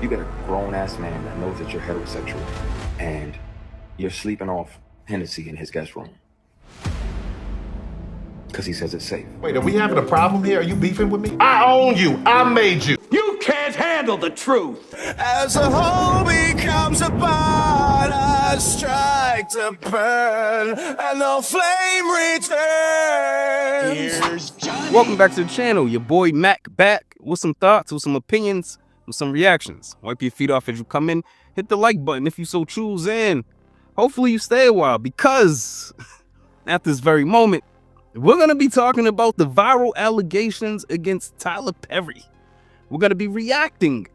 You got a grown-ass man that knows that you're heterosexual and you're sleeping off Hennessy in his guest room because he says it's safe. Wait, are we having a problem here? Are you beefing with me? I own you. I made you. You can't handle the truth. As the whole becomes a bond, I strike to burn, and the flame returns. Welcome back to the channel. Your boy Mac back with some thoughts, with some opinions, with some reactions. Wipe your feet off as you come in. Hit the like button if you so choose, and hopefully you stay a while, because at this very moment, we're going to be talking about the viral allegations against Tyler Perry. We're going to be reacting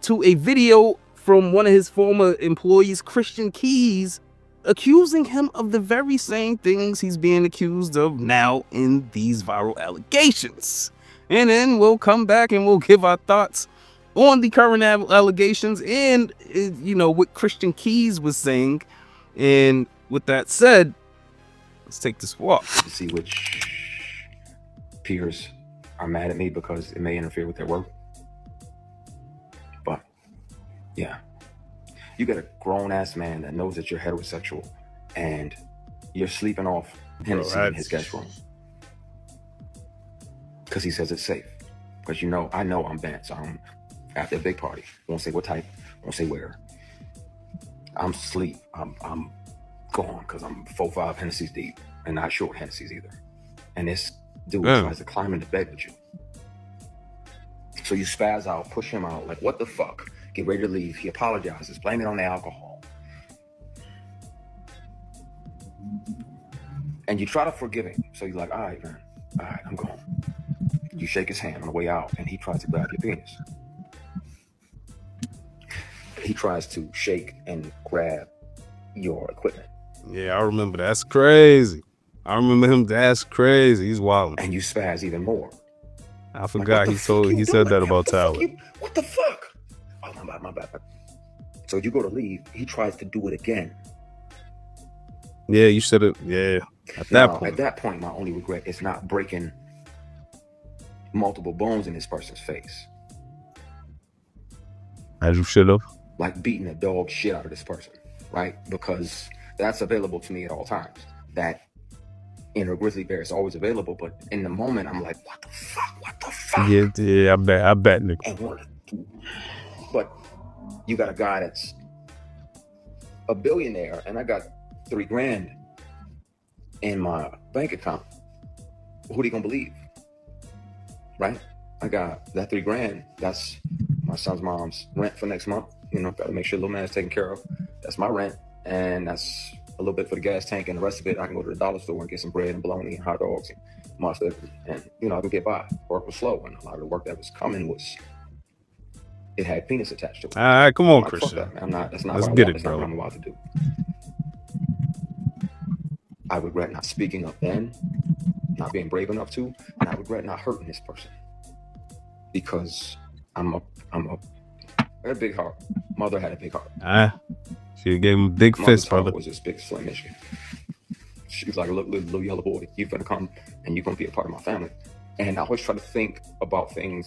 to a video from one of his former employees, Christian Keys, accusing him of the very same things he's being accused of now in these viral allegations. And then we'll come back and we'll give our thoughts on the current allegations and, you know, what Christian Keys was saying. And with that said, let's take this walk. To see which peers are mad at me because it may interfere with their work. But yeah, you got a grown-ass man that knows that you're heterosexual and you're sleeping off Hennessy in his guest room because he says it's safe. Because I know I'm bent, so I'm after a big party. Won't say what type, won't say where. I'm asleep. I'm gone because I'm 4-5 Hennessy's deep and not short Hennessy's either. And this dude tries to climb into bed with you. So you spaz out, push him out, like, what the fuck? Get ready to leave. He apologizes, blame it on the alcohol. And you try to forgive him. So you're like, all right, man. All right, I'm gone. You shake his hand on the way out, and he tries to grab your penis. He tries to shake and grab your equipment. Yeah, I remember. That's crazy. I remember him. That's crazy. He's wild. And you spaz even more. I forgot he said that about Tyler. What the fuck? Oh, my bad. So you go to leave, he tries to do it again. Yeah, you should have. Yeah. At that point, my only regret is not breaking multiple bones in this person's face. As you should have. Like beating the dog shit out of this person, right? Because that's available to me at all times. That in a grizzly bear is always available, but in the moment I'm like, what the fuck? What the fuck? Yeah, I bet, Nick. But you got a guy that's a billionaire, and I got $3 grand in my bank account. Who do you gonna believe? Right? I got that $3 grand. That's my son's mom's rent for next month. Gotta make sure little man's taken care of. That's my rent, and that's a little bit for the gas tank, and the rest of it I can go to the dollar store and get some bread and bologna and hot dogs and mustard, and I can get by. Work was slow, and a lot of the work that was coming it had penis attached to it. All right, come on, like, Christian. That's not Let's what get that's it, not bro. what I'm about to do. I regret not speaking up then, not being brave enough to, and I regret not hurting this person because I had a big heart. Mother had a big heart. She gave him a big fist, brother. Was this big slim issue. She was like, look, little yellow boy, you're gonna come and you're gonna be a part of my family. And I always try to think about things,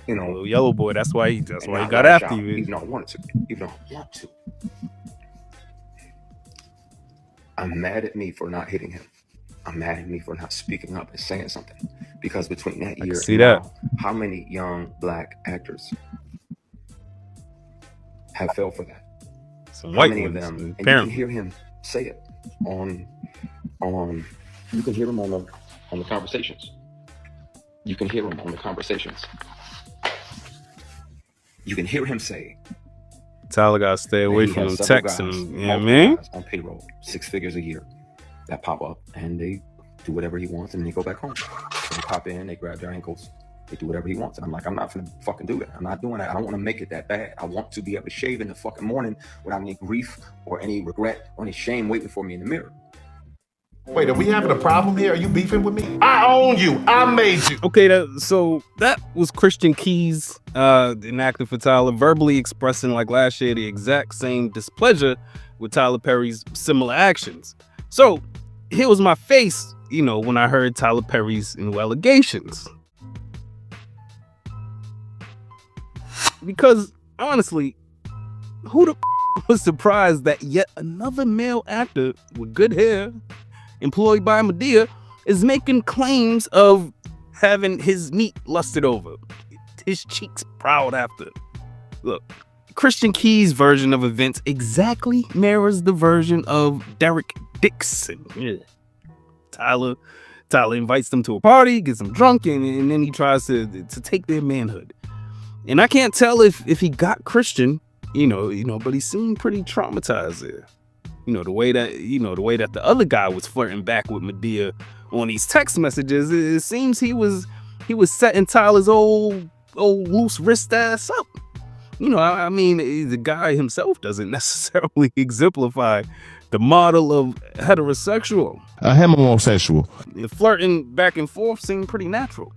Little yellow boy. That's why he got after you. Even though I wanted to. Even though I want to. I'm mad at me for not hitting him. I'm mad at me for not speaking up and saying something. Because between that year and now, how many young black actors have fell for that? Some how white many ones, of them? And you apparently. can hear him say it on you can hear him on the conversations. You can hear him on the conversations. You can hear him say, Tyler gotta stay away from them texts, and you know what I mean? On payroll, 6 figures a year that pop up, and they do whatever he wants, and then they go back home. So they pop in, they grab their ankles, they do whatever he wants, and I'm like, I'm not gonna fucking do that. I'm not doing that. I don't want to make it that bad. I want to be able to shave in the fucking morning without any grief or any regret or any shame waiting for me in the mirror. Wait, are we having a problem here? Are you beefing with me? I own you. I made you. Okay, so that was Christian Keys, an actor for Tyler, verbally expressing, like last year, the exact same displeasure with Tyler Perry's similar actions. So here was my face, when I heard Tyler Perry's new allegations. Because honestly, who the was surprised that yet another male actor with good hair, employed by Madea, is making claims of having his meat lusted over, his cheeks proud after? Look, Christian Key's version of events exactly mirrors the version of Derek Dixon. Yeah. Tyler invites them to a party, gets them drunk, and then he tries to take their manhood. And I can't tell if he got Christian, but he seemed pretty traumatized there. The way that the other guy was flirting back with Madea on these text messages, it seems he was setting Tyler's old loose wrist ass up. The guy himself doesn't necessarily exemplify the model of heterosexual. A homosexual. Flirting back and forth seemed pretty natural.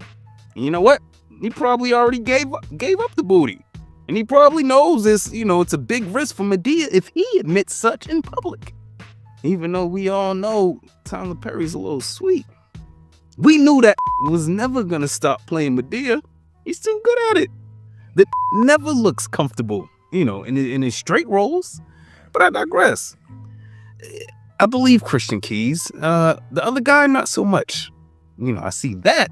And you know what? He probably already gave up the booty. And he probably knows this, it's a big risk for Madea if he admits such in public. Even though we all know Tyler Perry's a little sweet. We knew that was never gonna stop playing Madea. He's too good at it. That never looks comfortable, in his straight roles. But I digress. I believe Christian Keys. The other guy, not so much. I see that,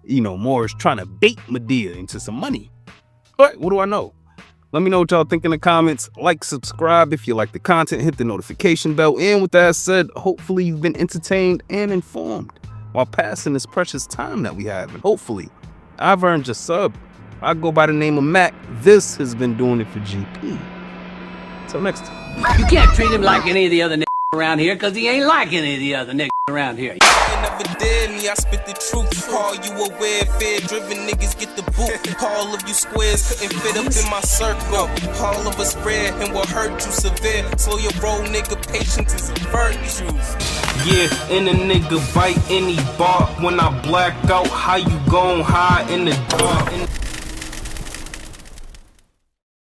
more is trying to bait Madea into some money. But what do I know? Let me know what y'all think in the comments. Like, subscribe if you like the content, hit the notification bell. And with that said, hopefully you've been entertained and informed while passing this precious time that we have. And hopefully I've earned your sub. I go by the name of Mac. This has been Doing It for GP. Till next time. You can't treat him like any of the other niggas around here, because he ain't like any of the other niggas around here. You never did me, I spit the truth. Call you aware, fear-driven niggas get the boot. All of you squares couldn't fit up in my circle. All of us rare and will hurt you severe. Slow your roll, nigga, patience is a virtue. Yeah, and a nigga bite any bark. When I black out, how you gon' hide in the dark?